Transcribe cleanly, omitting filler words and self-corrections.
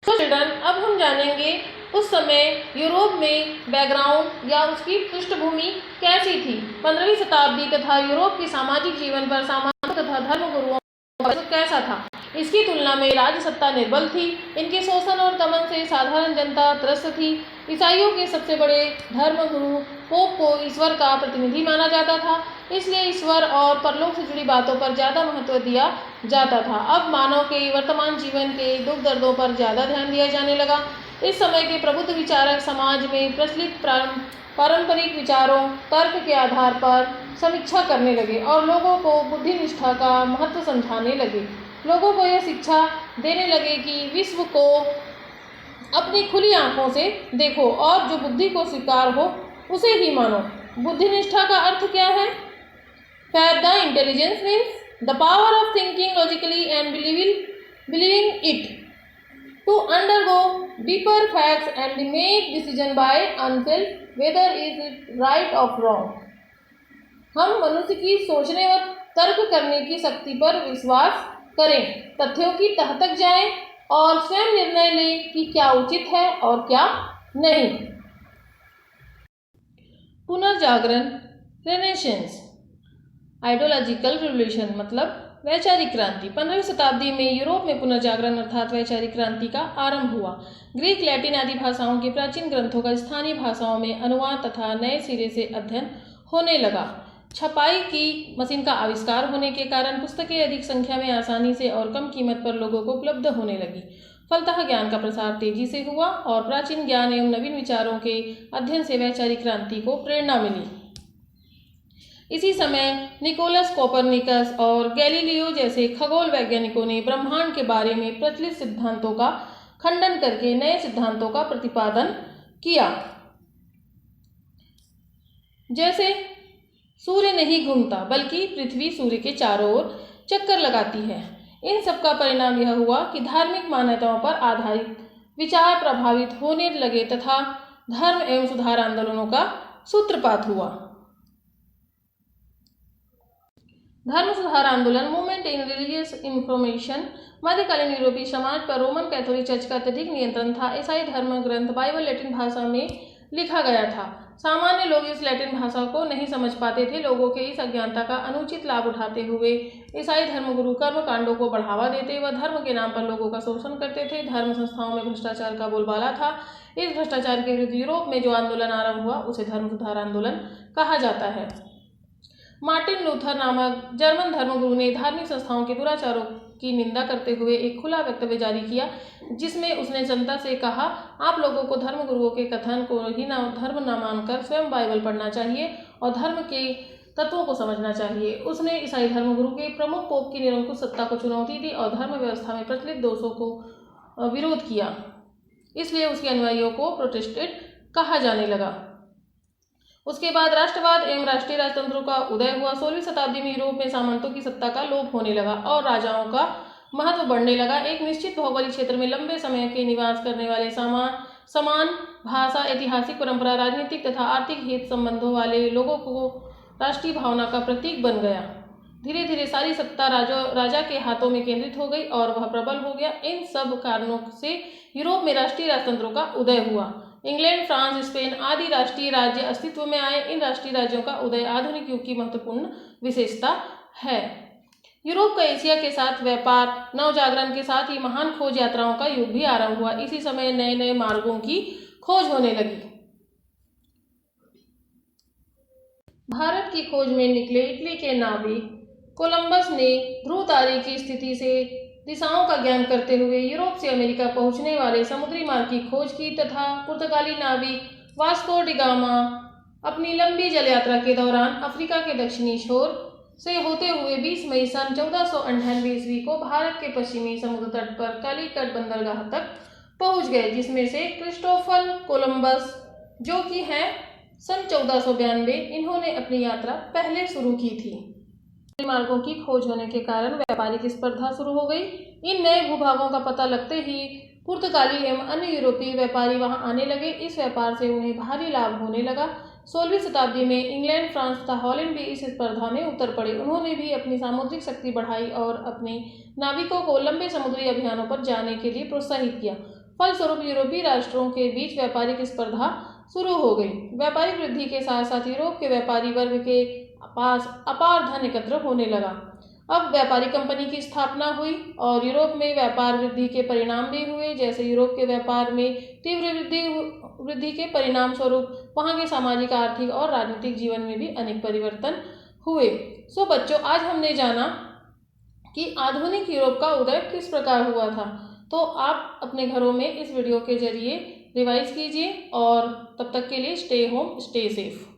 तो चिल्ड्रन, अब हम जानेंगे उस समय यूरोप में बैकग्राउंड या उसकी पृष्ठभूमि कैसी थी। 15वीं शताब्दी तथा यूरोप के सामाजिक जीवन पर सामाजिक तथा धर्म गुरुओं का कैसा था। इसकी तुलना में राज्य सत्ता निर्बल थी। इनके शोषण और दमन से साधारण जनता त्रस्त थी। ईसाइयों के सबसे बड़े धर्म गुरु पोप को ईश्वर का प्रतिनिधि माना जाता था, इसलिए ईश्वर और परलोक से जुड़ी बातों पर ज़्यादा महत्व दिया जाता था। अब मानव के वर्तमान जीवन के दुख दर्दों पर ज़्यादा ध्यान दिया जाने लगा। इस समय के प्रबुद्ध विचारक समाज में प्रचलित पारंपरिक विचारों तर्क के आधार पर समीक्षा करने लगे और लोगों को बुद्धिनिष्ठा का महत्व समझाने लगे। लोगों को यह शिक्षा देने लगे कि विश्व को अपनी खुली आंखों से देखो और जो बुद्धि को स्वीकार हो उसे ही मानो। बुद्धिनिष्ठा का अर्थ क्या है? The intelligence means the power of thinking logically and believing it to undergo deeper facts and make decision by oneself whether is it right or wrong। हम मनुष्य की सोचने और तर्क करने की शक्ति पर विश्वास करें, तथ्यों की तह तक जाएं और स्वयं निर्णय लें कि क्या उचित है और क्या नहीं। पुनर्जागरण रेनेसेंस आइडियोलॉजिकल रिवोल्यूशन मतलब वैचारिक क्रांति। 15वीं शताब्दी में यूरोप में पुनर्जागरण अर्थात वैचारिक क्रांति का आरंभ हुआ। ग्रीक, लैटिन आदि भाषाओं के प्राचीन ग्रंथों का स्थानीय भाषाओं में अनुवाद तथा नए सिरे से अध्ययन होने लगा। छपाई की मशीन का आविष्कार होने के कारण पुस्तकें अधिक संख्या में आसानी से और कम कीमत पर लोगों को उपलब्ध होने लगी। फलतः ज्ञान का प्रसार तेजी से हुआ और प्राचीन ज्ञान एवं नवीन विचारों के अध्ययन से वैचारिक क्रांति को प्रेरणा मिली। इसी समय निकोलस कोपरनिकस और गैलीलियो जैसे खगोल वैज्ञानिकों ने ब्रह्मांड के बारे में प्रचलित सिद्धांतों का खंडन करके नए सिद्धांतों का प्रतिपादन किया। जैसे सूर्य नहीं घूमता बल्कि पृथ्वी सूर्य के चारों ओर चक्कर लगाती है। इन सब का परिणाम यह हुआ कि धार्मिक मान्यताओं पर आधारित विचार प्रभावित होने लगे तथा धर्म एवं सुधार आंदोलनों का सूत्रपात हुआ। धर्म सुधार आंदोलन मूवमेंट इन रिलीजियस इन्फॉर्मेशन। मध्यकालीन यूरोपीय समाज पर रोमन कैथोलिक चर्च का अत्यधिक नियंत्रण था। ईसाई धर्म ग्रंथ बाइबल लैटिन भाषा में लिखा गया था। सामान्य लोग इस लैटिन भाषा को नहीं समझ पाते थे। लोगों के इस अज्ञानता का अनुचित लाभ उठाते हुए ईसाई धर्मगुरु कर्म कांडों को बढ़ावा देते व धर्म के नाम पर लोगों का शोषण करते थे। धर्म संस्थाओं में भ्रष्टाचार का बोलबाला था। इस भ्रष्टाचार के विरुद्ध यूरोप में जो आंदोलन आरंभ हुआ उसे धर्म सुधार आंदोलन कहा जाता है। मार्टिन लूथर नामक जर्मन धर्मगुरु ने धार्मिक संस्थाओं के दुराचारों की निंदा करते हुए एक खुला वक्तव्य जारी किया, जिसमें उसने जनता से कहा, आप लोगों को धर्मगुरुओं के कथन को ही धर्म न मानकर स्वयं बाइबल पढ़ना चाहिए और धर्म के तत्वों को समझना चाहिए। उसने ईसाई धर्मगुरु के प्रमुख पोप की निरंकुश सत्ता को चुनौती दी और धर्म व्यवस्था में प्रचलित दोषों को विरोध किया। इसलिए उसके अनुयायियों को प्रोटेस्टेंट कहा जाने लगा। उसके बाद राष्ट्रवाद एवं राष्ट्रीय राजतंत्रों का उदय हुआ। 16वीं शताब्दी में यूरोप में सामंतों की सत्ता का लोप होने लगा और राजाओं का महत्व बढ़ने लगा। एक निश्चित भौगोलिक क्षेत्र में लंबे समय के निवास करने वाले समान भाषा, ऐतिहासिक परंपरा, राजनीतिक तथा आर्थिक हित संबंधों वाले लोगों को राष्ट्रीय भावना का प्रतीक बन गया। धीरे धीरे सारी सत्ता राजा के हाथों में केंद्रित हो गई और वह प्रबल हो गया। इन सब कारणों से यूरोप में राष्ट्रीय राजतंत्रों का उदय हुआ। इंग्लैंड, फ्रांस, स्पेन आदि राष्ट्रीय राज्य अस्तित्व में आए। इन राष्ट्रीय राज्यों का उदय आधुनिक युग की महत्वपूर्ण विशेषता है। यूरोप का एशिया के साथ व्यापार, नवजागरण के साथ ही महान खोज यात्राओं का युग भी आरंभ हुआ। इसी समय नए नए मार्गों की खोज होने लगी। भारत की खोज में निकले इटली के नाविक कोलंबस ने ध्रुव तारे की स्थिति से दिशाओं का ज्ञान करते हुए यूरोप से अमेरिका पहुंचने वाले समुद्री मार्ग की खोज की तथा पुर्तगाली नाविक वास्को डी गामा अपनी लंबी जल यात्रा के दौरान अफ्रीका के दक्षिणी छोर से होते हुए 20 मई सन 1498 ईस्वी को भारत के पश्चिमी समुद्र तट पर कालीकट बंदरगाह तक पहुंच गए, जिसमें से क्रिस्टोफर कोलंबस जो कि है सन 1492, इन्होंने अपनी यात्रा पहले शुरू की थी। मार्गों की खोज होने के कारण व्यापारिक स्पर्धा शुरू हो गई। इन नए भूभागों का पता लगते ही पुर्तगाली एवं अन्य यूरोपीय व्यापारी वहां आने लगे। इस व्यापार से उन्हें भारी लाभ होने लगा। 16वीं शताब्दी में इंग्लैंड, फ्रांस तथा हॉलैंड भी इस स्पर्धा में उतर पड़े। उन्होंने भी अपनी सामुद्रिक शक्ति बढ़ाई और अपने नाविकों को लंबे समुद्री अभियानों पर जाने के लिए प्रोत्साहित किया। फलस्वरूप यूरोपीय राष्ट्रों के बीच व्यापारिक स्पर्धा शुरू हो गई। व्यापारिक वृद्धि के साथ साथ यूरोप के व्यापारी वर्ग के पास अपार धन एकत्र होने लगा। अब व्यापारिक कंपनी की स्थापना हुई और यूरोप में व्यापार वृद्धि के परिणाम भी हुए। जैसे यूरोप के व्यापार में तीव्र वृद्धि के परिणाम स्वरूप वहाँ के सामाजिक, आर्थिक और राजनीतिक जीवन में भी अनेक परिवर्तन हुए। सो बच्चों, आज हमने जाना कि आधुनिक यूरोप का उदय किस प्रकार हुआ था। तो आप अपने घरों में इस वीडियो के जरिए रिवाइज कीजिए और तब तक के लिए स्टे होम, स्टे सेफ।